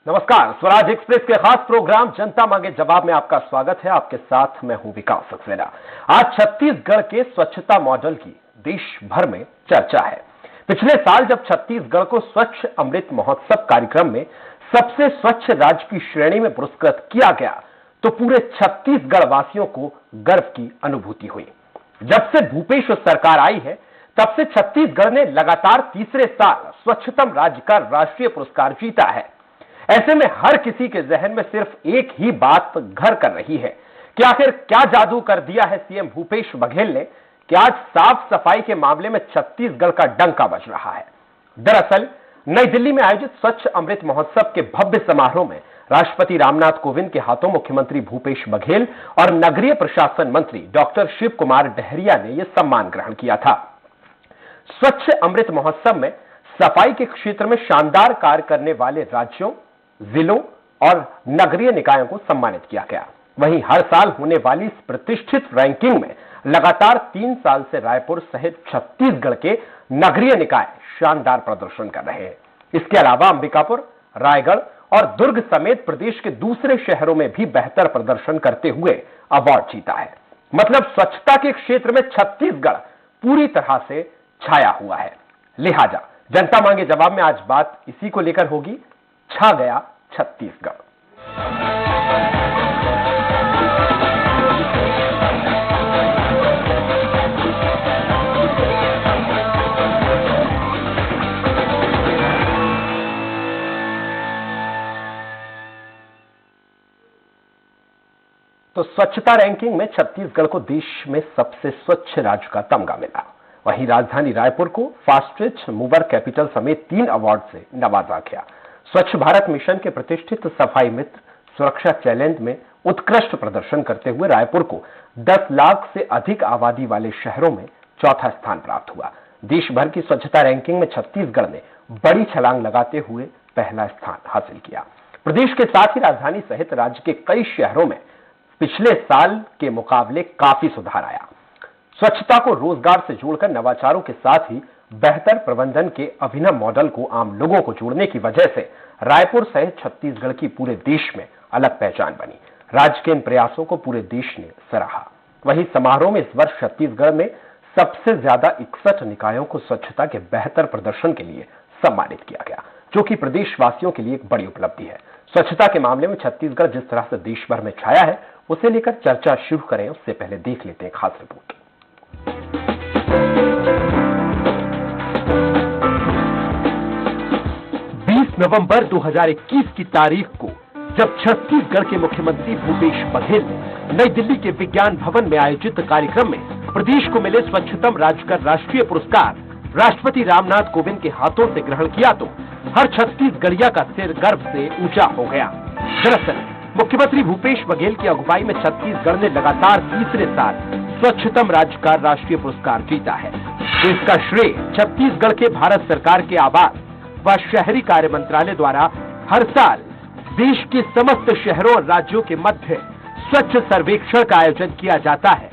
नमस्कार, स्वराज एक्सप्रेस के खास प्रोग्राम जनता मांगे जवाब में आपका स्वागत है। आपके साथ मैं हूं विकास सक्सेना। आज छत्तीसगढ़ के स्वच्छता मॉडल की देश भर में चर्चा है। पिछले साल जब छत्तीसगढ़ को स्वच्छ अमृत महोत्सव कार्यक्रम में सबसे स्वच्छ राज्य की श्रेणी में पुरस्कृत किया गया तो पूरे छत्तीसगढ़ वासियों को गर्व की अनुभूति हुई। जब से भूपेश सरकार आई है तब से छत्तीसगढ़ ने लगातार तीसरे साल स्वच्छतम राज्य का राष्ट्रीय पुरस्कार जीता है। ऐसे में हर किसी के जहन में सिर्फ एक ही बात घर कर रही है कि आखिर क्या जादू कर दिया है सीएम भूपेश बघेल ने कि आज साफ सफाई के मामले में छत्तीसगढ़ का डंका बज रहा है। दरअसल नई दिल्ली में आयोजित स्वच्छ अमृत महोत्सव के भव्य समारोह में राष्ट्रपति रामनाथ कोविंद के हाथों मुख्यमंत्री भूपेश बघेल और नगरीय प्रशासन मंत्री डॉक्टर शिव कुमार डहरिया ने यह सम्मान ग्रहण किया था। स्वच्छ अमृत महोत्सव में सफाई के क्षेत्र में शानदार कार्य करने वाले राज्यों, जिलों और नगरीय निकायों को सम्मानित किया गया। वहीं हर साल होने वाली इस प्रतिष्ठित रैंकिंग में लगातार 3 साल से रायपुर सहित छत्तीसगढ़ के नगरीय निकाय शानदार प्रदर्शन कर रहे हैं। इसके अलावा अंबिकापुर, रायगढ़ और दुर्ग समेत प्रदेश के दूसरे शहरों में भी बेहतर प्रदर्शन करते हुए अवार्ड जीता है। मतलब स्वच्छता के क्षेत्र में छत्तीसगढ़ पूरी तरह से छाया हुआ है। लिहाजा जनता मांगे जवाब में आज बात इसी को लेकर होगी, छा गया छत्तीसगढ़। तो स्वच्छता रैंकिंग में छत्तीसगढ़ को देश में सबसे स्वच्छ राज्य का तमगा मिला। वहीं राजधानी रायपुर को फास्टेस्ट मूवर कैपिटल समेत 3 अवार्ड से नवाजा गया। स्वच्छ भारत मिशन के प्रतिष्ठित सफाई मित्र सुरक्षा चैलेंज में उत्कृष्ट प्रदर्शन करते हुए रायपुर को 10 लाख से अधिक आबादी वाले शहरों में चौथा स्थान प्राप्त हुआ। देश भर की स्वच्छता रैंकिंग में छत्तीसगढ़ ने बड़ी छलांग लगाते हुए पहला स्थान हासिल किया। प्रदेश के साथ ही राजधानी सहित राज्य के कई शहरों में पिछले साल के मुकाबले काफी सुधार आया। स्वच्छता को रोजगार से जोड़कर नवाचारों के साथ ही बेहतर प्रबंधन के अभिनव मॉडल को आम लोगों को जोड़ने की वजह से रायपुर सहित छत्तीसगढ़ की पूरे देश में अलग पहचान बनी। राज्य के इन प्रयासों को पूरे देश ने सराहा। वहीं समारोह में इस वर्ष छत्तीसगढ़ में सबसे ज्यादा 61 निकायों को स्वच्छता के बेहतर प्रदर्शन के लिए सम्मानित किया गया, जो कि प्रदेशवासियों के लिए एक बड़ी उपलब्धि है। स्वच्छता के मामले में छत्तीसगढ़ जिस तरह से देश भर में छाया है, उसे लेकर चर्चा शुरू करें उससे पहले देख लेते हैं खास रिपोर्ट। 20 नवंबर 2021 की तारीख को जब छत्तीसगढ़ के मुख्यमंत्री भूपेश बघेल ने नई दिल्ली के विज्ञान भवन में आयोजित कार्यक्रम में प्रदेश को मिले स्वच्छतम राज्य का राष्ट्रीय पुरस्कार राष्ट्रपति रामनाथ कोविंद के हाथों से ग्रहण किया तो हर छत्तीसगढ़िया का सिर गर्व से ऊंचा हो गया। दरअसल मुख्यमंत्री भूपेश बघेल की अगुवाई में छत्तीसगढ़ ने लगातार तीसरे साल स्वच्छतम राज्य का राष्ट्रीय पुरस्कार जीता है। तो इसका श्रेय छत्तीसगढ़ के भारत सरकार के आवास व शहरी कार्य मंत्रालय द्वारा हर साल देश के समस्त शहरों और राज्यों के मध्य स्वच्छ सर्वेक्षण का आयोजन किया जाता है।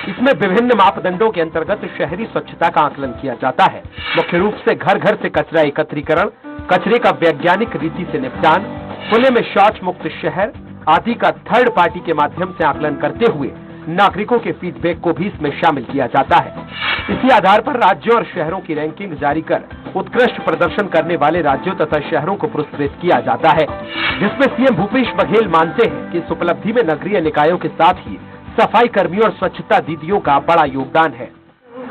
इसमें विभिन्न मापदंडों के अंतर्गत शहरी स्वच्छता का आकलन किया जाता है। मुख्य रूप से घर घर से कचरा एकत्रीकरण, कचरे का वैज्ञानिक रीति से निपटान, खुले में शौच मुक्त शहर आदि का थर्ड पार्टी के माध्यम से आकलन करते हुए नागरिकों के फीडबैक को भी इसमें शामिल किया जाता है। इसी आधार पर राज्यों और शहरों की रैंकिंग जारी कर उत्कृष्ट प्रदर्शन करने वाले राज्यों तथा शहरों को पुरस्कृत किया जाता है, जिसमें सीएम भूपेश बघेल मानते हैं कि इस उपलब्धि में नगरीय निकायों के साथ ही सफाई कर्मियों और स्वच्छता दीदियों का बड़ा योगदान है।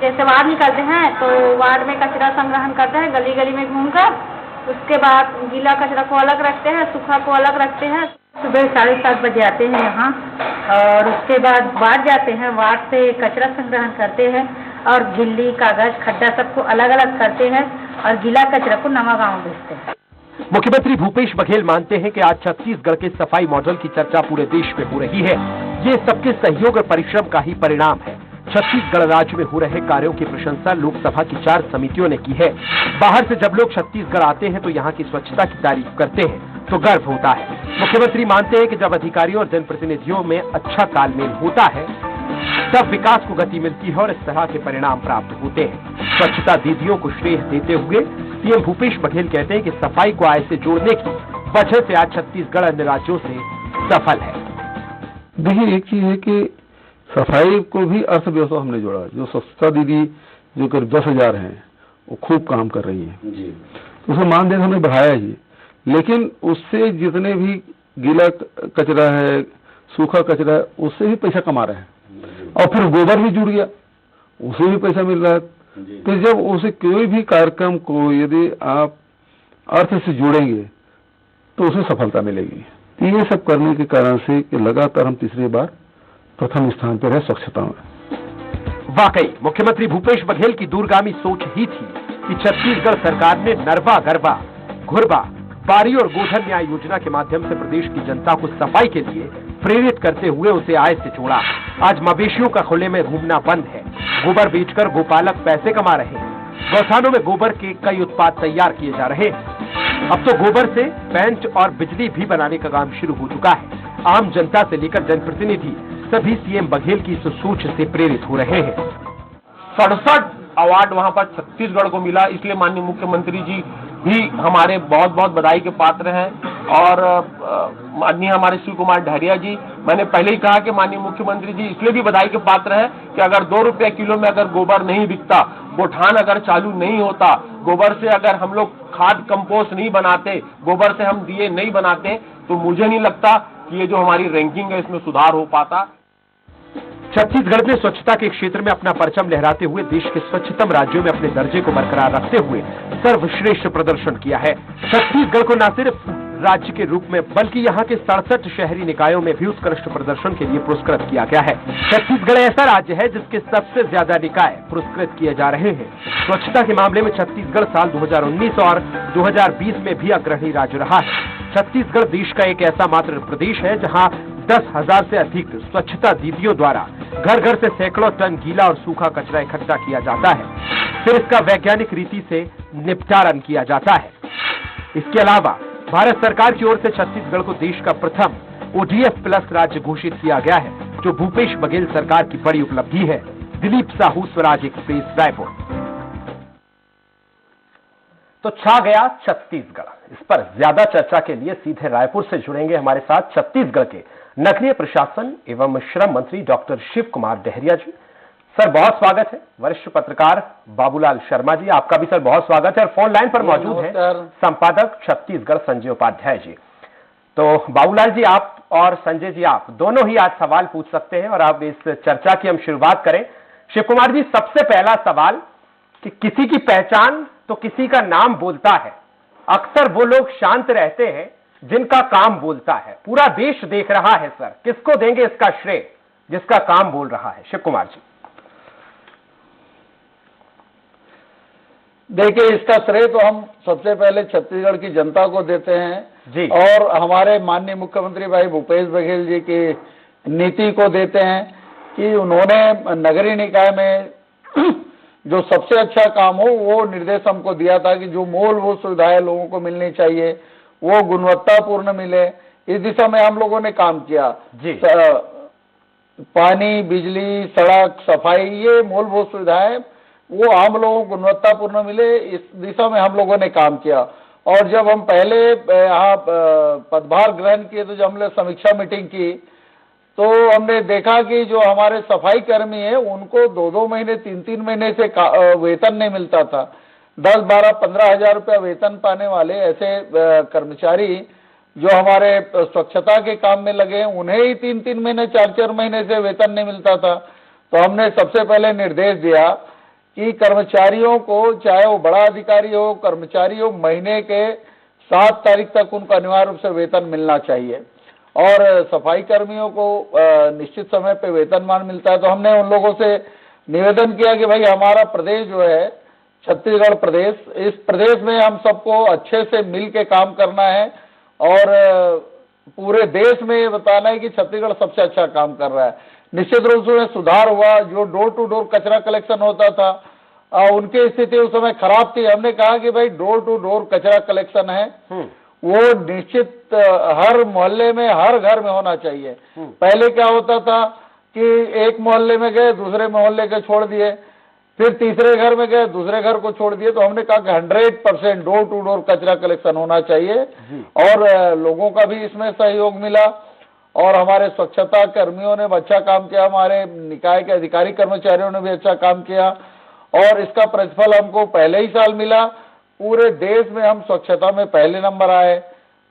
जैसे वार्ड निकलते हैं तो वार्ड में कचरा संग्रहण करते हैं, गली गली में घूमकर, उसके बाद गीला कचरा को अलग रखते हैं, सूखा को अलग रखते हैं। सुबह 7:30 बजे आते हैं यहाँ और उसके बाद वार्ड जाते हैं, वार्ड से कचरा संग्रहण करते हैं और गिल्ली, कागज, खड्डा सबको अलग अलग करते हैं और गीला कचरा को नवा गांव भेजते हैं। मुख्यमंत्री भूपेश बघेल मानते हैं कि आज छत्तीसगढ़ के सफाई मॉडल की चर्चा पूरे देश में हो रही है। ये सबके सहयोग और परिश्रम का ही परिणाम है। छत्तीसगढ़ राज्य में हो रहे कार्यों की प्रशंसा लोकसभा की 4 समितियों ने की है। बाहर से जब लोग छत्तीसगढ़ आते हैं तो यहाँ की स्वच्छता की तारीफ करते हैं तो गर्व होता है। मुख्यमंत्री मानते हैं कि जब अधिकारियों और जनप्रतिनिधियों में अच्छा तालमेल होता है तब विकास को गति मिलती है और इस तरह के परिणाम प्राप्त होते हैं। स्वच्छता दीदियों को श्रेय देते हुए सीएम भूपेश बघेल कहते हैं कि सफाई को आय से जोड़ने की वजह से आज छत्तीसगढ़ अन्य राज्यों से सफल है। देखिए, एक चीज है कि सफाई को भी अर्थव्यवस्था हमने जोड़ा। जो स्वच्छता दीदी जो करीब 10,000 हैं, वो खूब काम कर रही हैं जी, तो उसे मानदेय हमने बढ़ाया ही, लेकिन उससे जितने भी गीला कचरा है, सूखा कचरा है, उससे भी पैसा कमा रहे हैं। और फिर गोबर भी जुड़ गया, उसे भी पैसा मिल रहा है। तो जब उसे कोई भी कार्यक्रम को यदि आप अर्थ से जोड़ेंगे तो उसे सफलता मिलेगी। तो ये सब करने के कारण से कि लगातार हम तीसरी बार प्रथम स्थान पर है स्वच्छता में। वाकई मुख्यमंत्री भूपेश बघेल की दूरगामी सोच ही थी कि छत्तीसगढ़ सरकार ने नरवा गरबा, घुरबा, बारी और गोधन न्याय योजना के माध्यम से प्रदेश की जनता को सफाई के लिए प्रेरित करते हुए उसे आय से जोड़ा। आज मवेशियों का खुले में घूमना बंद है, गोबर बेचकर गोपालक पैसे कमा रहे हैं। गौठानों में गोबर के कई उत्पाद तैयार किए जा रहे हैं। अब तो गोबर से पेंट और बिजली भी बनाने का काम शुरू हो चुका है। आम जनता से लेकर जनप्रतिनिधि सभी सीएम बघेल की इस सोच से प्रेरित हो रहे हैं। 67 अवार्ड वहां पर छत्तीसगढ़ को मिला, इसलिए माननीय मुख्यमंत्री जी भी हमारे बहुत बहुत बधाई के पात्र हैं। और माननीय हमारे शिव कुमार डहरिया जी, मैंने पहले ही कहा कि माननीय मुख्यमंत्री जी इसलिए भी बधाई के पात्र हैं कि अगर 2 रुपये किलो में अगर गोबर नहीं बिकता, गोठान अगर चालू नहीं होता, गोबर से अगर हम लोग खाद कंपोस्ट नहीं बनाते, गोबर से हम दिए नहीं बनाते, तो मुझे नहीं लगता कि ये जो हमारी रैंकिंग है इसमें सुधार हो पाता। छत्तीसगढ़ ने स्वच्छता के क्षेत्र में अपना परचम लहराते हुए देश के स्वच्छतम राज्यों में अपने दर्जे को बरकरार रखते हुए सर्वश्रेष्ठ प्रदर्शन किया है। छत्तीसगढ़ को न सिर्फ राज्य के रूप में बल्कि यहाँ के 67 शहरी निकायों में भी उत्कृष्ट प्रदर्शन के लिए पुरस्कृत किया गया है। छत्तीसगढ़ ऐसा राज्य है जिसके सबसे ज्यादा निकाय पुरस्कृत किए जा रहे हैं। स्वच्छता के मामले में छत्तीसगढ़ साल 2019 और 2020 में भी अग्रणी राज्य रहा है। छत्तीसगढ़ देश का एक ऐसा मात्र प्रदेश है जहाँ 10,000 से अधिक स्वच्छता दीदियों द्वारा घर घर से सैकड़ों टन गीला और सूखा कचरा इकट्ठा किया जाता है, फिर इसका वैज्ञानिक रीति से निपटारण किया जाता है। इसके अलावा भारत सरकार की ओर से छत्तीसगढ़ को देश का प्रथम ODF प्लस राज्य घोषित किया गया है, जो भूपेश बघेल सरकार की बड़ी उपलब्धि है। दिलीप साहू, स्वराज एक्सप्रेस, रायपुर। तो छा गया छत्तीसगढ़। इस पर ज्यादा चर्चा के लिए सीधे रायपुर से जुड़ेंगे हमारे साथ छत्तीसगढ़ के नगरीय प्रशासन एवं श्रम मंत्री डॉक्टर शिव कुमार डहरिया जी। सर, बहुत स्वागत है। वरिष्ठ पत्रकार बाबूलाल शर्मा जी, आपका भी सर बहुत स्वागत है। और फोन लाइन पर मौजूद है संपादक छत्तीसगढ़ संजय उपाध्याय जी। तो बाबूलाल जी, आप और संजय जी, आप दोनों ही आज सवाल पूछ सकते हैं और अब इस चर्चा की हम शुरुआत करें। शिव कुमार जी, सबसे पहला सवाल कि किसी की पहचान तो किसी का नाम बोलता है। अक्सर वो लोग शांत रहते हैं जिनका काम बोलता है। पूरा देश देख रहा है सर, किसको देंगे इसका श्रेय जिसका काम बोल रहा है? शिव कुमार जी। देखिए, इसका श्रेय तो हम सबसे पहले छत्तीसगढ़ की जनता को देते हैं जी, और हमारे माननीय मुख्यमंत्री भाई भूपेश बघेल जी की नीति को देते हैं कि उन्होंने नगरीय निकाय में जो सबसे अच्छा काम हो वो निर्देश हमको दिया था कि जो मूलभूत सुविधाएं लोगों को मिलनी चाहिए वो गुणवत्तापूर्ण मिले। इस दिशा में हम लोगों ने काम किया जी। पानी, बिजली, सड़क, सफाई, ये मूलभूत सुविधाएं वो आम लोगों को गुणवत्तापूर्ण मिले, इस दिशा में हम लोगों ने काम किया। और जब हम पहले यहाँ पदभार ग्रहण किए तो जब हमने समीक्षा मीटिंग की तो हमने देखा कि जो हमारे सफाई कर्मी हैं उनको 2-2 महीने 3-3 महीने से वेतन नहीं मिलता था। 10, 12, 15 हजार रुपया वेतन पाने वाले ऐसे कर्मचारी जो हमारे स्वच्छता के काम में लगे हैं उन्हें ही 3-3 महीने 4-4 महीने से वेतन नहीं मिलता था। तो हमने सबसे पहले निर्देश दिया कि कर्मचारियों को, चाहे वो बड़ा अधिकारी हो, कर्मचारी हो, महीने के 7 तारीख तक उनको अनिवार्य रूप से वेतन मिलना चाहिए और सफाई कर्मियों को निश्चित समय पे वेतनमान मिलता है। तो हमने उन लोगों से निवेदन किया कि भाई हमारा प्रदेश जो है छत्तीसगढ़ प्रदेश, इस प्रदेश में हम सबको अच्छे से मिल के काम करना है और पूरे देश में ये बताना है कि छत्तीसगढ़ सबसे अच्छा काम कर रहा है। निश्चित रूप से सुधार हुआ। जो डोर टू डोर कचरा कलेक्शन होता था उनकी स्थिति उस समय खराब थी। हमने कहा कि भाई डोर टू डोर कचरा कलेक्शन है वो निश्चित हर मोहल्ले में, हर घर में होना चाहिए। पहले क्या होता था कि एक मोहल्ले में गए, दूसरे मोहल्ले के छोड़ दिए। फिर तीसरे घर में गए, दूसरे घर को छोड़ दिए। तो हमने कहा कि 100% डोर टू डोर कचरा कलेक्शन होना चाहिए और लोगों का भी इसमें सहयोग मिला और हमारे स्वच्छता कर्मियों ने अच्छा काम किया, हमारे निकाय के अधिकारी कर्मचारियों ने भी अच्छा काम किया और इसका प्रतिफल हमको पहले ही साल मिला। पूरे देश में हम स्वच्छता में पहले नंबर आए।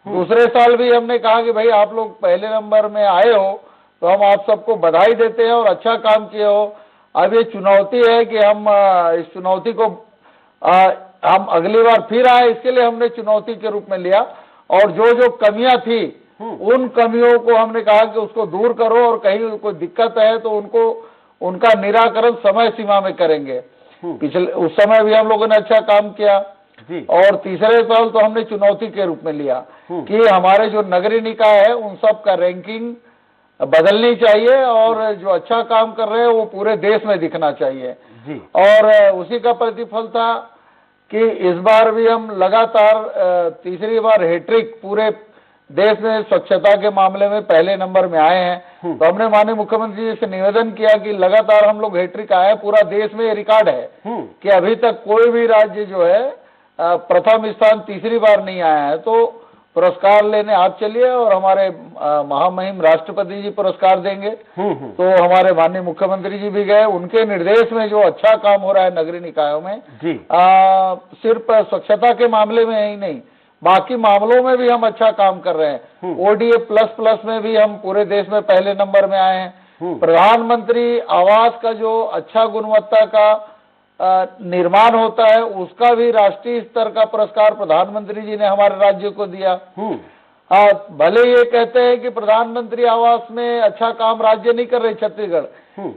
दूसरे साल भी हमने कहा कि भाई आप लोग पहले नंबर में आए हो तो हम आप सबको बधाई देते हैं और अच्छा काम किए हो। अब ये चुनौती है कि हम इस चुनौती को हम अगली बार फिर आए, इसके लिए हमने चुनौती के रूप में लिया और जो जो कमियां थी उन कमियों को हमने कहा कि उसको दूर करो और कहीं कोई दिक्कत है तो उनका निराकरण समय सीमा में करेंगे। पिछले उस समय भी हम लोगों ने अच्छा काम किया और तीसरे साल तो हमने चुनौती के रूप में लिया कि हमारे जो नगरीय निकाय है उन सब का रैंकिंग बदलनी चाहिए और जो अच्छा काम कर रहे हैं वो पूरे देश में दिखना चाहिए और उसी का प्रतिफल था कि इस बार भी हम लगातार तीसरी बार हैट्रिक पूरे देश में स्वच्छता के मामले में पहले नंबर में आए हैं। तो हमने माननीय मुख्यमंत्री जी से निवेदन किया कि लगातार हम लोग हैट्रिक आए, पूरा देश में ये रिकॉर्ड है कि अभी तक कोई भी राज्य जो है प्रथम स्थान तीसरी बार नहीं आया है। तो पुरस्कार लेने आप चलिए और हमारे महामहिम राष्ट्रपति जी पुरस्कार देंगे। तो हमारे माननीय मुख्यमंत्री जी भी गए, उनके निर्देश में जो अच्छा काम हो रहा है नगरीय निकायों में सिर्फ स्वच्छता के मामले में ही नहीं बाकी मामलों में भी हम अच्छा काम कर रहे हैं। ODA प्लस में भी हम पूरे देश में पहले नंबर में आए हैं। प्रधानमंत्री आवास का जो अच्छा गुणवत्ता का निर्माण होता है उसका भी राष्ट्रीय स्तर का पुरस्कार प्रधानमंत्री जी ने हमारे राज्य को दिया। भले ये कहते हैं कि प्रधानमंत्री आवास में अच्छा काम राज्य नहीं कर रहे छत्तीसगढ़,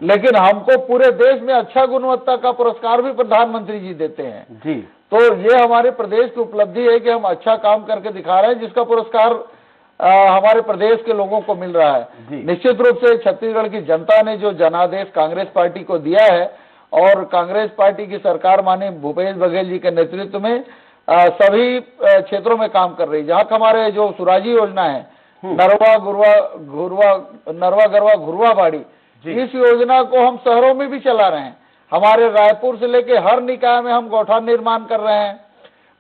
लेकिन हमको पूरे देश में अच्छा गुणवत्ता का पुरस्कार भी प्रधानमंत्री जी देते हैं। तो ये हमारे प्रदेश की उपलब्धि है कि हम अच्छा काम करके दिखा रहे हैं जिसका पुरस्कार हमारे प्रदेश के लोगों को मिल रहा है। निश्चित रूप से छत्तीसगढ़ की जनता ने जो जनादेश कांग्रेस पार्टी को दिया है और कांग्रेस पार्टी की सरकार माननीय भूपेश बघेल जी के नेतृत्व में सभी क्षेत्रों में काम कर रही है। जहाँ हमारे जो सुराजी योजना है नरवा गरवा घुरवा बाड़ी, इस योजना को हम शहरों में भी चला रहे हैं। हमारे रायपुर से लेके हर निकाय में हम गौठान निर्माण कर रहे हैं।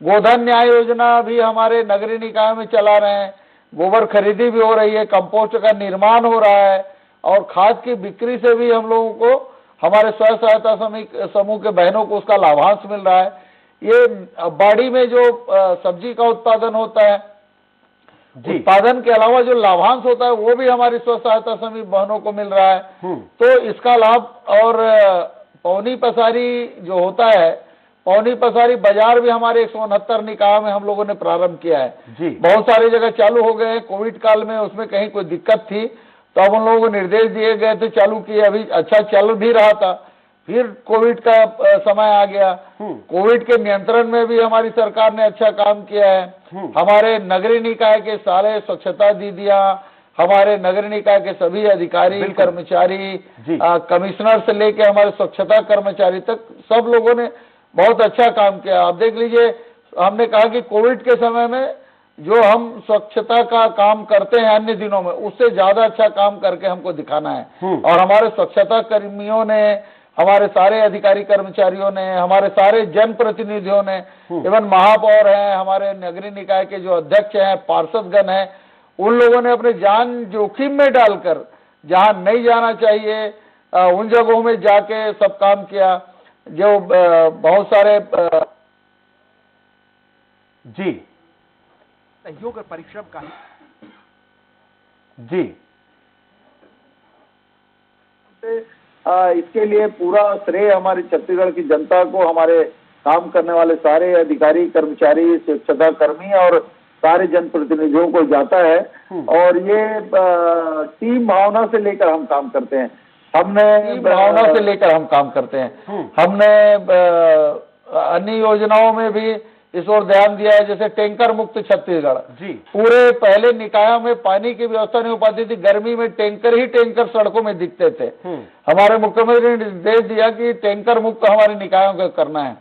गोधन न्याय योजना भी हमारे नगरीय निकाय में चला रहे हैं। गोबर खरीदी भी हो रही है, कंपोस्ट का निर्माण हो रहा है और खाद की बिक्री से भी हम लोगों को हमारे स्व सहायता समूह के बहनों को उसका लाभांश मिल रहा है। ये बाड़ी में जो सब्जी का उत्पादन होता है, उत्पादन के अलावा जो लाभांश होता है वो भी हमारी स्व सहायता समूह बहनों को मिल रहा है। तो इसका लाभ और पौनी पसारी जो होता है, पौनी पसारी बाजार भी हमारे 169 निकाय में हम लोगों ने प्रारंभ किया है। बहुत सारी जगह चालू हो गए हैं। कोविड काल में उसमें कहीं कोई दिक्कत थी तो अब उन लोगों को निर्देश दिए गए थे, चालू किए, अभी अच्छा चल भी रहा था, फिर कोविड का समय आ गया। कोविड के नियंत्रण में भी हमारी सरकार ने अच्छा काम किया है। हमारे नगरीय निकाय के सारे स्वच्छता दीदियां, हमारे नगरीय निकाय के सभी अधिकारी कर्मचारी, कमिश्नर से लेके हमारे स्वच्छता कर्मचारी तक सब लोगों ने बहुत अच्छा काम किया। आप देख लीजिए, हमने कहा कि कोविड के समय में जो हम स्वच्छता का काम करते हैं अन्य दिनों में, उससे ज्यादा अच्छा काम करके हमको दिखाना है। और हमारे स्वच्छता कर्मियों ने, हमारे सारे अधिकारी कर्मचारियों ने, हमारे सारे जनप्रतिनिधियों ने, एवं महापौर हैं, हमारे नगरीय निकाय के जो अध्यक्ष हैं, पार्षदगण हैं, उन लोगों ने अपने जान जोखिम में डालकर जहां नहीं जाना चाहिए उन जगहों में जाके सब काम किया। जो बहुत सारे सहयोग और परिश्रम का इसके लिए पूरा श्रेय हमारी छत्तीसगढ़ की जनता को, हमारे काम करने वाले सारे अधिकारी कर्मचारी, स्वच्छता कर्मी और सारे जनप्रतिनिधियों को जाता है। और ये टीम भावना से लेकर हम काम करते हैं। हमने अन्य योजनाओं में भी इस ओर ध्यान दिया है, जैसे टैंकर मुक्त छत्तीसगढ़। पूरे पहले निकायों में पानी की व्यवस्था नहीं हो पाती थी, गर्मी में टैंकर सड़कों में दिखते थे। हमारे मुख्यमंत्री ने निर्देश दिया कि टैंकर मुक्त हमारे निकायों को करना है।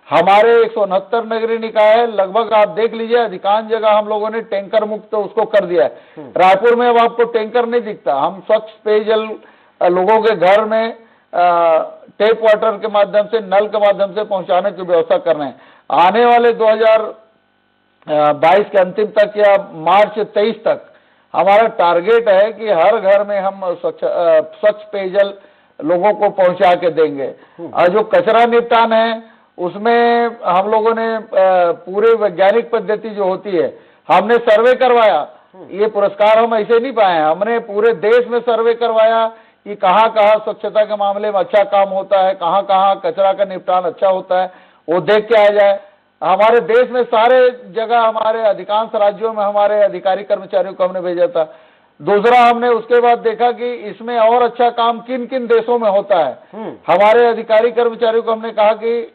हमारे 169 नगरीय निकाय है, लगभग आप देख लीजिए अधिकांश जगह हम लोगों ने टैंकर मुक्त उसको कर दिया है। रायपुर में अब आपको टैंकर नहीं दिखता। हम स्वच्छ पेयजल लोगों के घर में टेप वाटर के माध्यम से, नल के माध्यम से पहुंचाने की व्यवस्था कर रहे हैं। आने वाले 2022 के अंतिम तक या मार्च 23 तक हमारा टारगेट है कि हर घर में हम स्वच्छ पेयजल लोगों को पहुंचा के देंगे। और जो कचरा निपटान है उसमें हम लोगों ने पूरे वैज्ञानिक पद्धति जो होती है, हमने सर्वे करवाया। ये पुरस्कार हम ऐसे नहीं पाए हैं, हमने पूरे देश में सर्वे करवाया कि कहाँ कहाँ स्वच्छता के मामले में अच्छा काम होता है, कहाँ कहाँ कचरा का निपटान अच्छा होता है, वो देख के आ जाए। हमारे देश में सारे जगह, हमारे अधिकांश राज्यों में हमारे अधिकारी कर्मचारियों को हमने भेजा था। दूसरा, हमने उसके बाद देखा कि इसमें और अच्छा काम किन किन देशों में होता है। हमारे अधिकारी कर्मचारियों को हमने कहा कि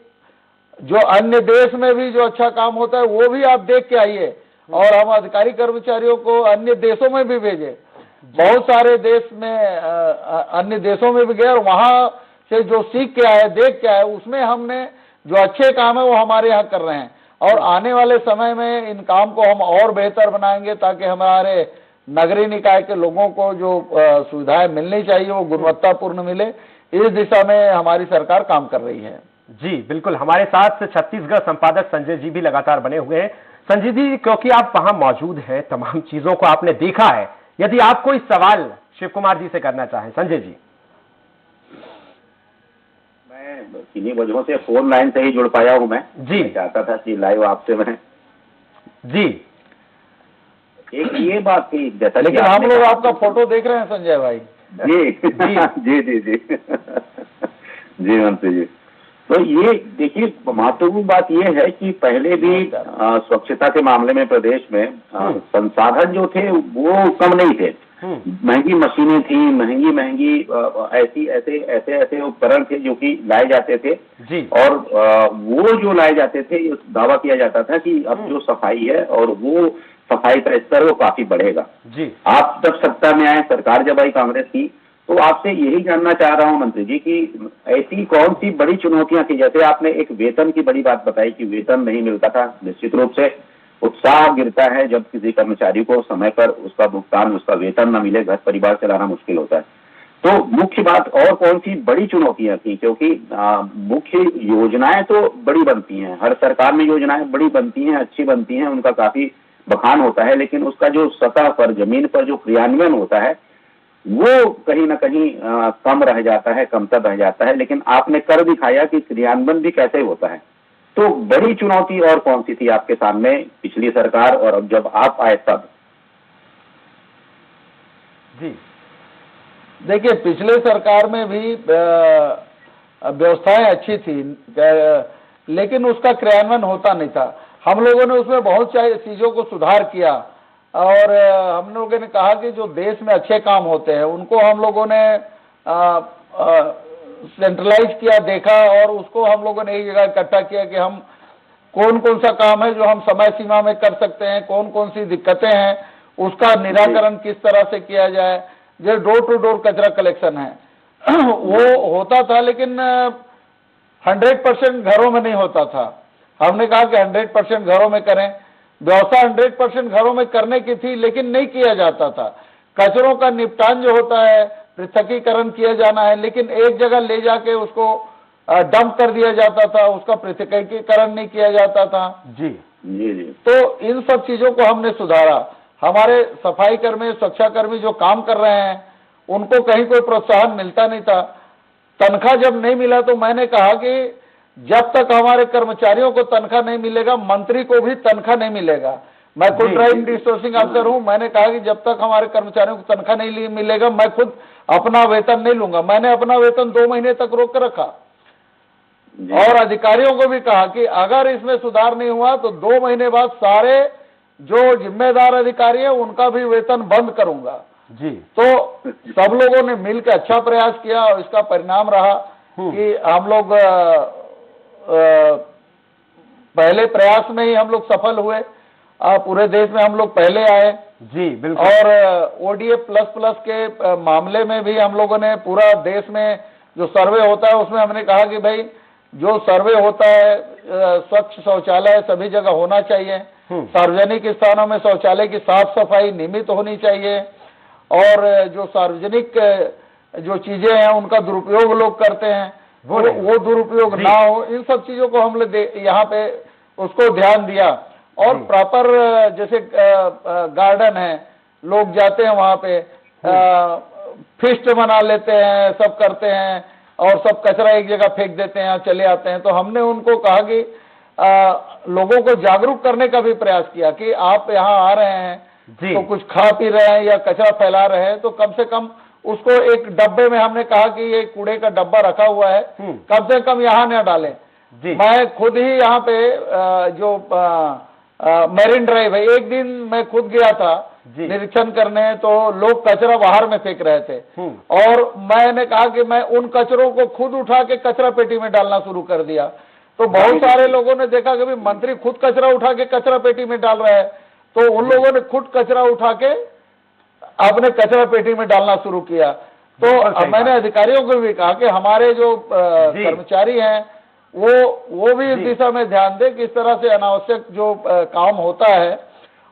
जो अन्य देश में भी जो अच्छा काम होता है वो भी आप देख के आइए, और हम अधिकारी कर्मचारियों को अन्य देशों में भी भेजे। बहुत सारे देश में अन्य देशों में भी गए और वहां से जो सीख के आए, देख के आए, उसमें हमने जो अच्छे काम है वो हमारे यहाँ कर रहे हैं। और आने वाले समय में इन काम को हम और बेहतर बनाएंगे ताकि हमारे नगरीय निकाय के लोगों को जो सुविधाएं मिलनी चाहिए वो गुणवत्तापूर्ण मिले। इस दिशा में हमारी सरकार काम कर रही है। जी बिल्कुल, हमारे साथ छत्तीसगढ़ संपादक संजय जी भी लगातार बने हुए हैं। संजय जी, क्योंकि आप वहां मौजूद हैं, तमाम चीजों को आपने देखा है, यदि आप कोई सवाल शिव कुमार जी से करना चाहें। संजय जी। मैं किन्हीं वजहों से फोन लाइन से ही जुड़ पाया हूं। मैं चाहता था कि लाइव आपसे मैं जी एक ये बात थी, जैसा लेकिन हम लोग आपका फोटो देख रहे हैं संजय भाई। जी जी जी जी जी मंत्री जी। तो ये देखिए, महत्वपूर्ण बात ये है कि पहले भी स्वच्छता के मामले में प्रदेश में संसाधन जो थे वो कम नहीं थे। महंगी मशीनें थी, महंगी ऐसे उपकरण थे जो कि लाए जाते थे जी। और वो जो लाए जाते थे, दावा किया जाता था कि अब जो सफाई है और वो सफाई का स्तर वो काफी बढ़ेगा जी। आप जब सत्ता में आए, सरकार जब आई कांग्रेस की, तो आपसे यही जानना चाह रहा हूं मंत्री जी कि ऐसी कौन सी बड़ी चुनौतियां थी। जैसे आपने एक वेतन की बड़ी बात बताई कि वेतन नहीं मिलता था, निश्चित रूप से उत्साह गिरता है जब किसी कर्मचारी को समय पर उसका भुगतान, उसका वेतन न मिले, घर परिवार चलाना मुश्किल होता है। तो मुख्य बात और कौन सी बड़ी चुनौतियां थी, क्योंकि मुख्य योजनाएं तो बड़ी बनती हैं, हर सरकार में योजनाएं बड़ी बनती हैं, अच्छी बनती हैं, उनका काफी बखान होता है, लेकिन उसका जो सतह पर, जमीन पर जो क्रियान्वयन होता है वो कहीं ना कहीं कम रह जाता है, कमतर रह जाता है। लेकिन आपने कर दिखाया कि क्रियान्वयन भी कैसे होता है। तो बड़ी चुनौती और कौन सी थी आपके सामने पिछली सरकार और अब जब आप आए तब? जी देखिए, पिछले सरकार में भी व्यवस्थाएं अच्छी थी, लेकिन उसका क्रियान्वयन होता नहीं था। हम लोगों ने उसमें बहुत सारी चीजों को सुधार किया और हम लोगों ने कहा कि जो देश में अच्छे काम होते हैं उनको हम लोगों ने सेंट्रलाइज किया, देखा, और उसको हम लोगों ने एक जगह इकट्ठा किया कि हम कौन कौन सा काम है जो हम समय सीमा में कर सकते हैं, कौन कौन सी दिक्कतें हैं, उसका निराकरण किस तरह से किया जाए। जो डोर टू डोर कचरा कलेक्शन है वो होता था, लेकिन 100% घरों में नहीं होता था। हमने कहा कि 100% घरों में करें। व्यवस्था 100% घरों में करने की थी, लेकिन नहीं किया जाता था। कचरों का निपटान जो होता है, पृथकीकरण किया जाना है, लेकिन एक जगह ले जाके उसको डंप कर दिया जाता था, उसका पृथकीकरण नहीं किया जाता था जी जी जी। तो इन सब चीजों को हमने सुधारा। हमारे सफाई कर्मी, स्वच्छाकर्मी जो काम कर रहे हैं उनको कहीं कोई प्रोत्साहन मिलता नहीं था। तनख्वाह जब नहीं मिला तो मैंने कहा कि जब तक हमारे कर्मचारियों को तनख्वाह नहीं मिलेगा, मंत्री को भी तनख्वाह नहीं मिलेगा। मैं खुद ड्राइविंग रिसोर्सिंग ऑफिसर हूं, मैंने कहा कि जब तक हमारे कर्मचारियों को तनख्वाह नहीं मिलेगा मैं खुद अपना वेतन नहीं लूंगा। मैंने अपना वेतन 2 महीने तक रोक कर रखा और अधिकारियों को भी कहा कि अगर इसमें सुधार नहीं हुआ तो 2 महीने बाद सारे जो जिम्मेदार अधिकारी हैं उनका भी वेतन बंद करूंगा जी। तो सब लोगों ने मिलकर अच्छा प्रयास किया और इसका परिणाम रहा कि हम लोग पहले प्रयास में ही हम लोग सफल हुए। पूरे देश में हम लोग पहले आए जी बिल्कुल। और ODA++ के मामले में भी हम लोगों ने पूरा देश में जो सर्वे होता है उसमें हमने कहा कि भाई जो सर्वे होता है, स्वच्छ शौचालय सभी जगह होना चाहिए, सार्वजनिक स्थानों में शौचालय की साफ सफाई नियमित होनी चाहिए, और जो सार्वजनिक जो चीजें हैं उनका दुरुपयोग लोग करते हैं, वो दुरुपयोग ना हो, इन सब चीजों को हम लोग यहाँ पे उसको ध्यान दिया। और प्रॉपर जैसे गार्डन है, लोग जाते हैं वहाँ पे, फिस्ट बना लेते हैं, सब करते हैं और सब कचरा एक जगह फेंक देते हैं, चले आते हैं। तो हमने उनको कहा कि लोगों को जागरूक करने का भी प्रयास किया कि आप यहाँ आ रहे हैं तो कुछ खा पी रहे हैं या कचरा फैला रहे हैं तो कम से कम उसको एक डब्बे में, हमने कहा कि ये कूड़े का डब्बा रखा हुआ है, कम से कम यहाँ न डालें। मैं खुद ही यहाँ पे जो मेरिन ड्राइव है, एक दिन मैं खुद गया था निरीक्षण करने, तो लोग कचरा बाहर में फेंक रहे थे और मैंने कहा कि मैं उन कचरों को खुद उठा के कचरा पेटी में डालना शुरू कर दिया। तो बहुत सारे लोगों ने देखा कि मंत्री खुद कचरा उठा के कचरा पेटी में डाल रहा है, तो उन लोगों ने खुद कचरा उठा के अपने कचरा पेटी में डालना शुरू किया। तो मैंने अधिकारियों को भी कहा कि हमारे जो कर्मचारी हैं वो भी इस दिशा में ध्यान दें कि इस तरह से अनावश्यक जो काम होता है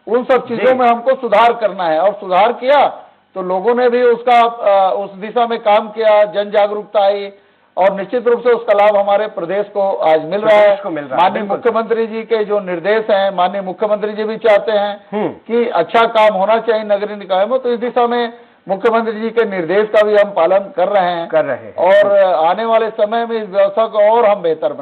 उन सब चीजों में हमको सुधार करना है। और सुधार किया तो लोगों ने भी उसका उस दिशा में काम किया, जन जागरूकता आई और निश्चित रूप से उसका लाभ हमारे प्रदेश को आज मिल रहा है। माननीय मुख्यमंत्री जी के जो निर्देश हैं, माननीय मुख्यमंत्री जी भी चाहते हैं कि अच्छा काम होना चाहिए नगरीय निकाय में, तो इस दिशा में मुख्यमंत्री जी के निर्देश का भी हम पालन कर रहे हैं और आने वाले समय में इस व्यवस्था को और हम बेहतर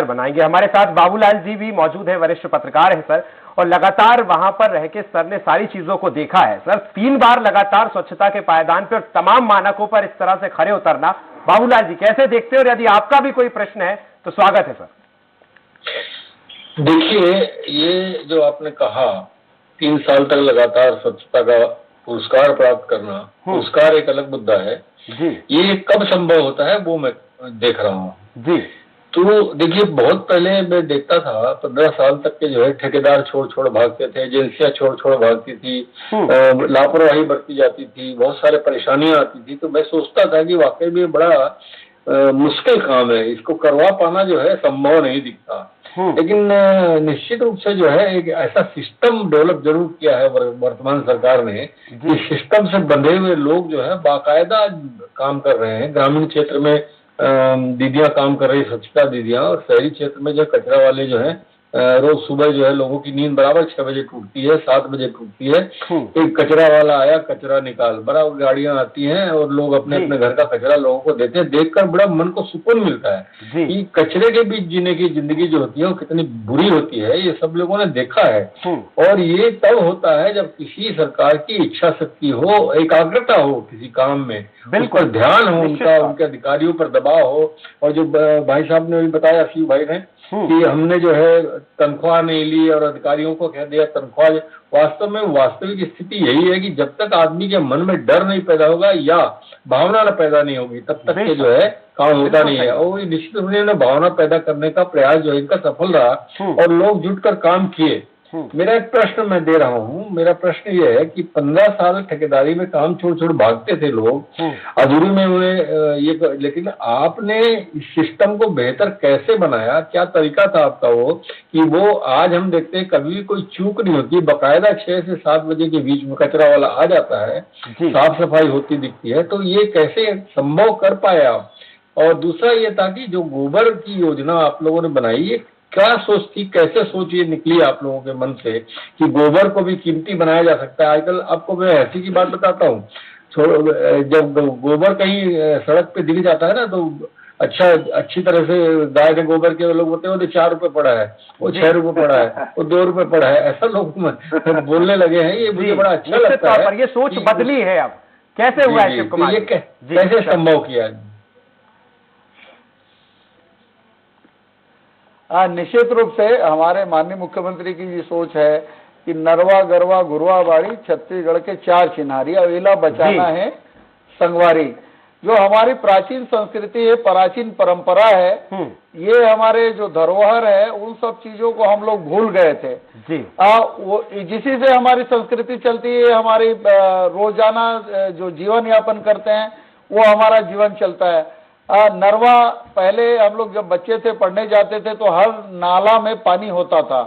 बनाएंगे। हमारे साथ बाबूलाल जी भी मौजूद है, वरिष्ठ पत्रकार है सर, और लगातार वहां पर रह के सर ने सारी चीजों को देखा है। सर 3 बार लगातार स्वच्छता के पायदान पर और तमाम मानकों पर इस तरह से खड़े उतरना, बाबूलाल जी कैसे देखते हो? और यदि आपका भी कोई प्रश्न है तो स्वागत है सर। देखिए, ये जो आपने कहा 3 साल तक लगातार स्वच्छता का पुरस्कार प्राप्त करना, पुरस्कार एक अलग मुद्दा है जी। ये कब संभव होता है वो मैं देख रहा हूँ जी। तो देखिए, बहुत पहले मैं देखता था 15 साल तक के जो है ठेकेदार छोड़ भागते थे, एजेंसियां छोड़ भागती थी, लापरवाही बरती जाती थी, बहुत सारे परेशानियां आती थी। तो मैं सोचता था कि वाकई में बड़ा मुश्किल काम है, इसको करवा पाना जो है संभव नहीं दिखता। लेकिन निश्चित रूप से जो है एक ऐसा सिस्टम डेवलप जरूर किया है वर्तमान सरकार ने, इस सिस्टम से बंधे हुए लोग जो है बाकायदा काम कर रहे हैं। ग्रामीण क्षेत्र में दीदियां काम कर रही, स्वच्छता दीदियां, और शहरी क्षेत्र में जो कचरा वाले जो है रोज सुबह जो है लोगों की नींद बराबर 6 बजे टूटती है, 7 बजे टूटती है। एक कचरा वाला आया, कचरा निकाल, बराबर गाड़ियां आती हैं और लोग अपने अपने घर का कचरा लोगों को देते हैं। देखकर बड़ा मन को सुकून मिलता है कि कचरे के बीच जीने की जिंदगी जो होती है वो कितनी बुरी होती है, ये सब लोगों ने देखा है। और ये तब होता है जब किसी सरकार की इच्छा शक्ति हो, एकाग्रता हो किसी काम में, बिल्कुल ध्यान हो उनका, उनके अधिकारियों पर दबाव हो। और जो भाई साहब ने बताया, शिव भाई ने, कि हमने जो है तनख्वाह नहीं ली और अधिकारियों को कह दिया तनख्वाह। वास्तव में वास्तविक स्थिति यही है कि जब तक आदमी के मन में डर नहीं पैदा होगा या भावना पैदा नहीं होगी, तब तक के जो है काम होता नहीं है। और निश्चित रूप से भावना पैदा करने का प्रयास जो है इनका सफल रहा और लोग जुटकर काम किए। मेरा एक प्रश्न मैं दे रहा हूँ, मेरा प्रश्न ये है कि 15 साल ठेकेदारी में काम छोड़ भागते थे लोग, अधूरी में उन्हें ये, लेकिन आपने इस सिस्टम को बेहतर कैसे बनाया? क्या तरीका था आपका वो कि वो आज हम देखते हैं कभी भी कोई चूक नहीं होती, बाकायदा 6 से 7 बजे के बीच में कचरा वाला आ जाता है, साफ सफाई होती दिखती है। तो ये कैसे संभव कर पाए आप? और दूसरा ये था कि जो गोबर की योजना आप लोगों ने बनाई, क्या सोच थी, कैसे सोच ये निकली आप लोगों के मन से कि गोबर को भी कीमती बनाया जा सकता है? आजकल आपको मैं ऐसी की बात बताता हूँ, जब गोबर कहीं सड़क पे दिख जाता है ना, तो अच्छी तरह से गाय के गोबर के लोग बोलते हैं 4 रुपए पड़ा है, वो 6 रुपए पड़ा है, वो 2 रुपए पड़ा है, ऐसा लोग बोलने लगे हैं। ये मुझे बड़ा अच्छा लगता है। ये सोच बदली है। अब कैसे हुआ है शिव कुमार? ये कैसे संभव किया? निश्चित रूप से हमारे माननीय मुख्यमंत्री की ये सोच है कि नरवा गरवा गुरवा बाड़ी छत्तीसगढ़ के 4 चिन्हारी, अवेला बचाना है संगवारी। जो हमारी प्राचीन संस्कृति है, प्राचीन परंपरा है, ये हमारे जो धरोहर है, उन सब चीजों को हम लोग भूल गए थे जी। वो जिसी से हमारी संस्कृति चलती है, हमारी रोजाना जो जीवन यापन करते हैं वो हमारा जीवन चलता है। नरवा, पहले हम लोग जब बच्चे थे पढ़ने जाते थे तो हर नाला में पानी होता था,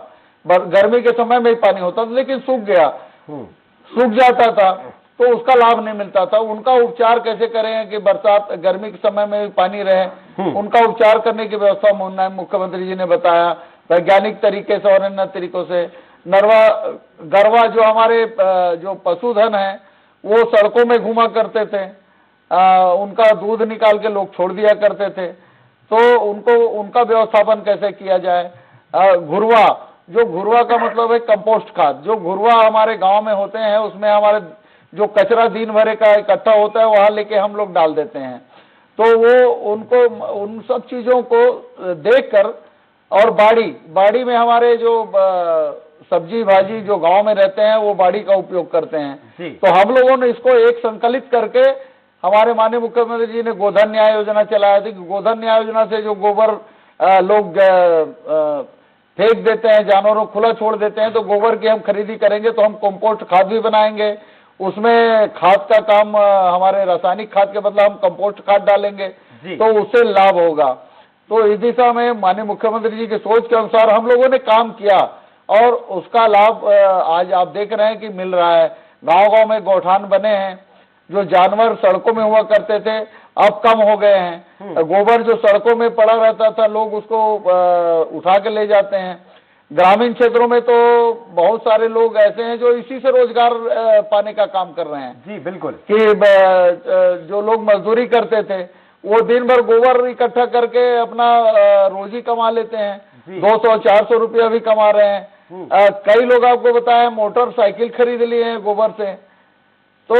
गर्मी के समय में ही पानी होता था, लेकिन सूख जाता था। तो उसका लाभ नहीं मिलता था। उनका उपचार कैसे करें कि बरसात गर्मी के समय में भी पानी रहे, उनका उपचार करने की व्यवस्था मुख्यमंत्री जी ने बताया वैज्ञानिक तरीके से और अन्य तरीकों से। गरवा जो हमारे जो पशुधन है वो सड़कों में घुमा करते थे, उनका दूध निकाल के लोग छोड़ दिया करते थे, तो उनका व्यवस्थापन कैसे किया जाए। घुरवा का मतलब है कंपोस्ट खाद। जो घुरवा हमारे गांव में होते हैं उसमें हमारे जो कचरा दिन भर का इकट्ठा होता है वहां लेके हम लोग डाल देते हैं, तो वो उनको उन सब चीजों को देखकर, और बाड़ी में हमारे जो सब्जी भाजी जो गांव में रहते हैं वो बाड़ी का उपयोग करते हैं। तो हम लोगों ने इसको एक संकलित करके हमारे माननीय मुख्यमंत्री जी ने गोधन न्याय योजना चलाया थी। गोधन न्याय योजना से जो गोबर लोग फेंक देते हैं, जानवरों को खुला छोड़ देते हैं, तो गोबर की हम खरीदी करेंगे तो हम कंपोस्ट खाद भी बनाएंगे। उसमें खाद का काम हमारे रासायनिक खाद के बदले हम कंपोस्ट खाद डालेंगे, तो उससे लाभ होगा। तो इस दिशा में माननीय मुख्यमंत्री जी की सोच के अनुसार हम लोगों ने काम किया और उसका लाभ आज आप देख रहे हैं कि मिल रहा है। गांव-गांव में गौठान बने हैं। जो जानवर सड़कों में हुआ करते थे अब कम हो गए हैं। गोबर जो सड़कों में पड़ा रहता था लोग उसको उठा के ले जाते हैं। ग्रामीण क्षेत्रों में तो बहुत सारे लोग ऐसे हैं जो इसी से रोजगार पाने का काम कर रहे हैं। जी बिल्कुल, कि जो लोग मजदूरी करते थे वो दिन भर गोबर इकट्ठा करके अपना रोजी कमा लेते हैं, 200-400 रुपया भी कमा रहे हैं। कई लोग आपको बताया मोटरसाइकिल खरीद लिए हैं गोबर से। तो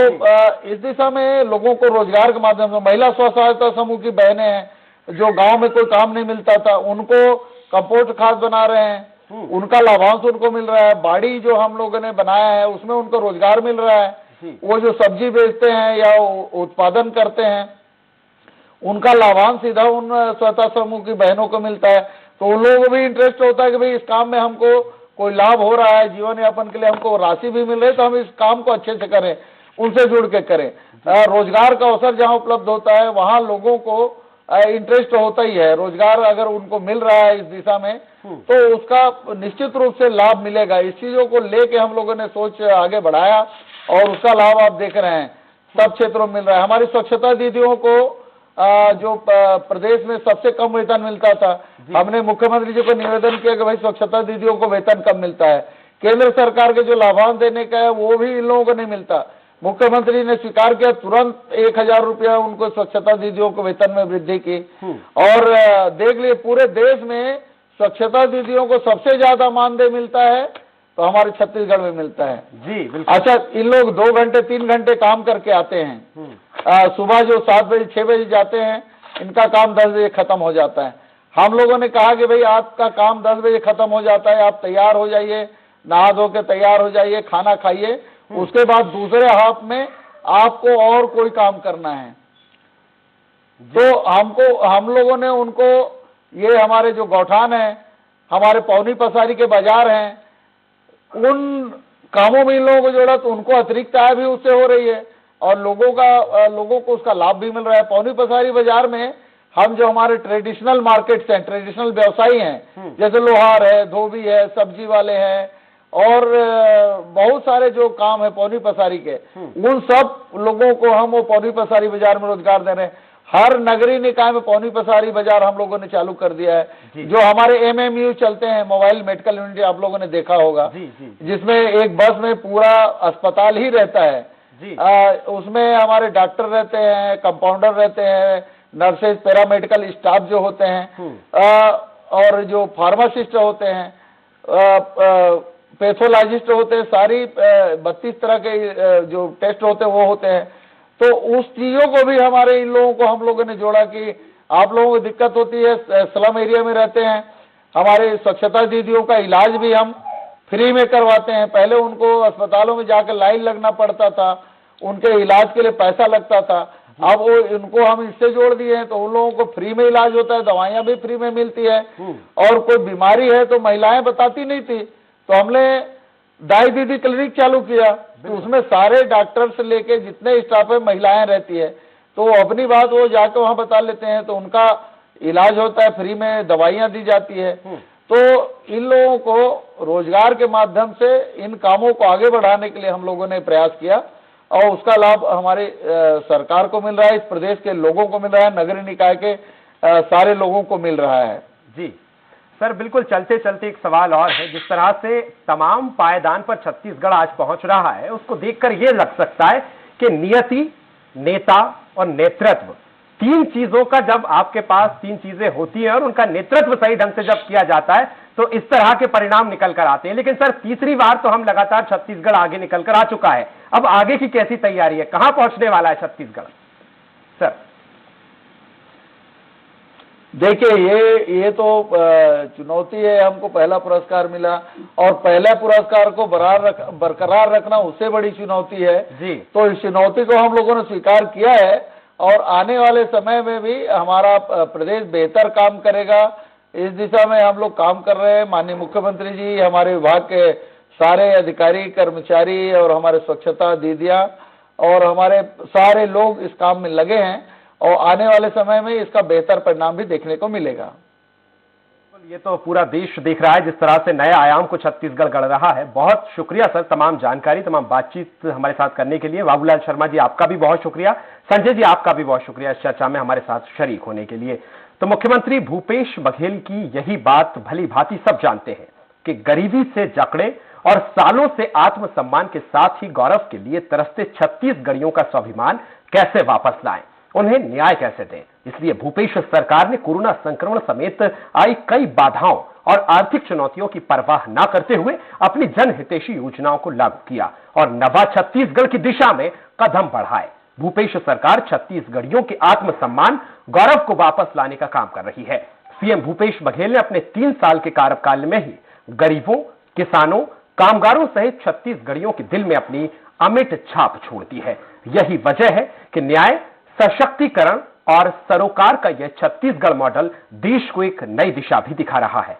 इस दिशा में लोगों को रोजगार के माध्यम से, महिला स्व सहायता समूह की बहनें हैं जो गांव में कोई काम नहीं मिलता था उनको कंपोस्ट खाद बना रहे हैं, उनका लाभांश उनको मिल रहा है। बाड़ी जो हम लोगों ने बनाया है उसमें उनको रोजगार मिल रहा है। वो जो सब्जी बेचते हैं या उत्पादन करते हैं उनका लाभांश सीधा उन स्वतः समूह की बहनों को मिलता है। तो उन लोगों को भी इंटरेस्ट होता है कि भाई इस काम में हमको कोई लाभ हो रहा है, जीवन यापन के लिए हमको राशि भी मिल रही है, तो हम इस काम को अच्छे से करें, उनसे जुड़ के करें। रोजगार का अवसर जहां उपलब्ध होता है वहां लोगों को इंटरेस्ट होता ही है। रोजगार अगर उनको मिल रहा है इस दिशा में तो उसका निश्चित रूप से लाभ मिलेगा। इस चीजों को लेके हम लोगों ने सोच आगे बढ़ाया और उसका लाभ आप देख रहे हैं सब क्षेत्रों में मिल रहा है। हमारी स्वच्छता दीदियों को जो प्रदेश में सबसे कम वेतन मिलता था, हमने मुख्यमंत्री जी को निवेदन किया कि भाई स्वच्छता दीदियों को वेतन कम मिलता है। केंद्र सरकार के जो लाभांश देने का है वो भी इन लोगों को नहीं मिलता। मुख्यमंत्री ने स्वीकार किया, तुरंत 1000 रुपया उनको स्वच्छता दीदियों को वेतन में वृद्धि की। और देख लिए पूरे देश में स्वच्छता दीदियों को सबसे ज्यादा मानदेय मिलता है तो हमारे छत्तीसगढ़ में मिलता है। जी बिल्कुल। अच्छा, इन लोग 2 घंटे 3 घंटे काम करके आते हैं। सुबह जो 7 बजे 6 बजे जाते हैं, इनका काम 10 बजे खत्म हो जाता है। हम लोगों ने कहा कि भाई आपका काम 10 बजे खत्म हो जाता है, आप तैयार हो जाइए, नहा धो के तैयार हो जाइए, खाना खाइए, उसके बाद दूसरे हाफ में आपको और कोई काम करना है। तो हम लोगों ने उनको, ये हमारे जो गौठान है, हमारे पौनी पसारी के बाजार हैं, उन कामों में इन लोगों को जोड़ा तो उनको अतिरिक्त आय भी उससे हो रही है और लोगों को उसका लाभ भी मिल रहा है। पौनी पसारी बाजार में हम जो हमारे ट्रेडिशनल मार्केट्स हैं, ट्रेडिशनल व्यवसायी हैं, जैसे लोहार है, धोबी है, सब्जी वाले हैं और बहुत सारे जो काम है पौनी पसारी के, उन सब लोगों को हम वो पौनी पसारी बाजार में रोजगार दे रहे हैं। हर नगरीय निकाय में पौनी पसारी बाजार हम लोगों ने चालू कर दिया है। जो हमारे MMU चलते हैं, मोबाइल मेडिकल यूनिट, आप लोगों ने देखा होगा, जिसमें एक बस में पूरा अस्पताल ही रहता है। उसमें हमारे डॉक्टर रहते हैं, कंपाउंडर रहते हैं, नर्सेज, पैरामेडिकल स्टाफ जो होते हैं और जो फार्मासिस्ट होते हैं, पैथोलॉजिस्ट होते हैं, सारी 32 तरह के जो टेस्ट होते हैं वो होते हैं। तो उस चीजों को भी हमारे इन लोगों को हम लोगों ने जोड़ा कि आप लोगों को दिक्कत होती है, स्लम एरिया में रहते हैं, हमारे स्वच्छता दीदियों का इलाज भी हम फ्री में करवाते हैं। पहले उनको अस्पतालों में जाकर लाइन लगना पड़ता था, उनके इलाज के लिए पैसा लगता था, अब वो इनको हम इससे जोड़ दिए हैं तो उन लोगों को फ्री में इलाज होता है, दवाइयां भी फ्री में मिलती है। और कोई बीमारी है तो महिलाएं बताती नहीं थी, तो हमने दाई दीदी क्लिनिक चालू किया, तो उसमें सारे डॉक्टर से लेके जितने स्टाफ है महिलाएं रहती है, तो अपनी बात वो जाकर वहां बता लेते हैं, तो उनका इलाज होता है, फ्री में दवाइयां दी जाती है। तो इन लोगों को रोजगार के माध्यम से इन कामों को आगे बढ़ाने के लिए हम लोगों ने प्रयास किया और उसका लाभ हमारे सरकार को मिल रहा है, इस प्रदेश के लोगों को मिल रहा है, नगरीय निकाय के सारे लोगों को मिल रहा है। जी सर, बिल्कुल चलते चलते एक सवाल और है। जिस तरह से तमाम पायदान पर छत्तीसगढ़ आज पहुंच रहा है, उसको देखकर यह लग सकता है कि नियति, नेता और नेतृत्व, तीन चीजों का जब आपके पास तीन चीजें होती हैं और उनका नेतृत्व सही ढंग से जब किया जाता है तो इस तरह के परिणाम निकल कर आते हैं। लेकिन सर, तीसरी बार तो हम लगातार छत्तीसगढ़ आगे निकल कर आ चुका है। अब आगे की कैसी तैयारी है, कहां पहुंचने वाला है छत्तीसगढ़ सर? देखिए, ये तो चुनौती है। हमको पहला पुरस्कार मिला और पहला पुरस्कार को बरकरार रखना उससे बड़ी चुनौती है जी। तो इस चुनौती को हम लोगों ने स्वीकार किया है और आने वाले समय में भी हमारा प्रदेश बेहतर काम करेगा। इस दिशा में हम लोग काम कर रहे हैं। माननीय मुख्यमंत्री जी, हमारे विभाग के सारे अधिकारी, कर्मचारी और हमारे स्वच्छता दीदियां और हमारे सारे लोग इस काम में लगे हैं और आने वाले समय में इसका बेहतर परिणाम भी देखने को मिलेगा। ये तो पूरा देश देख रहा है जिस तरह से नए आयाम को छत्तीसगढ़ गढ़ रहा है। बहुत शुक्रिया सर, तमाम जानकारी, तमाम बातचीत हमारे साथ करने के लिए। बाबूलाल शर्मा जी, आपका भी बहुत शुक्रिया। संजय जी, आपका भी बहुत शुक्रिया इस चर्चा में हमारे साथ शरीक होने के लिए। तो मुख्यमंत्री भूपेश बघेल की यही बात भली भांति सब जानते हैं कि गरीबी से जकड़े और सालों से आत्मसम्मान के साथ ही गौरव के लिए तरसते छत्तीसगढ़ियों का स्वाभिमान कैसे वापस लाएं, उन्हें न्याय कैसे दें। इसलिए भूपेश सरकार ने कोरोना संक्रमण समेत आई कई बाधाओं और आर्थिक चुनौतियों की परवाह न करते हुए अपनी जनहितैषी योजनाओं को लागू किया और नवा छत्तीसगढ़ की दिशा में कदम बढ़ाए। भूपेश सरकार छत्तीसगढ़ियों के आत्मसम्मान, गौरव को वापस लाने का काम कर रही है। सीएम भूपेश बघेल ने अपने 3 साल के कार्यकाल में ही गरीबों, किसानों, कामगारों सहित छत्तीसगढ़ियों के दिल में अपनी अमिट छाप छोड़ दी है। यही वजह है कि न्याय, सशक्तिकरण और सरोकार का यह छत्तीसगढ़ मॉडल देश को एक नई दिशा भी दिखा रहा है।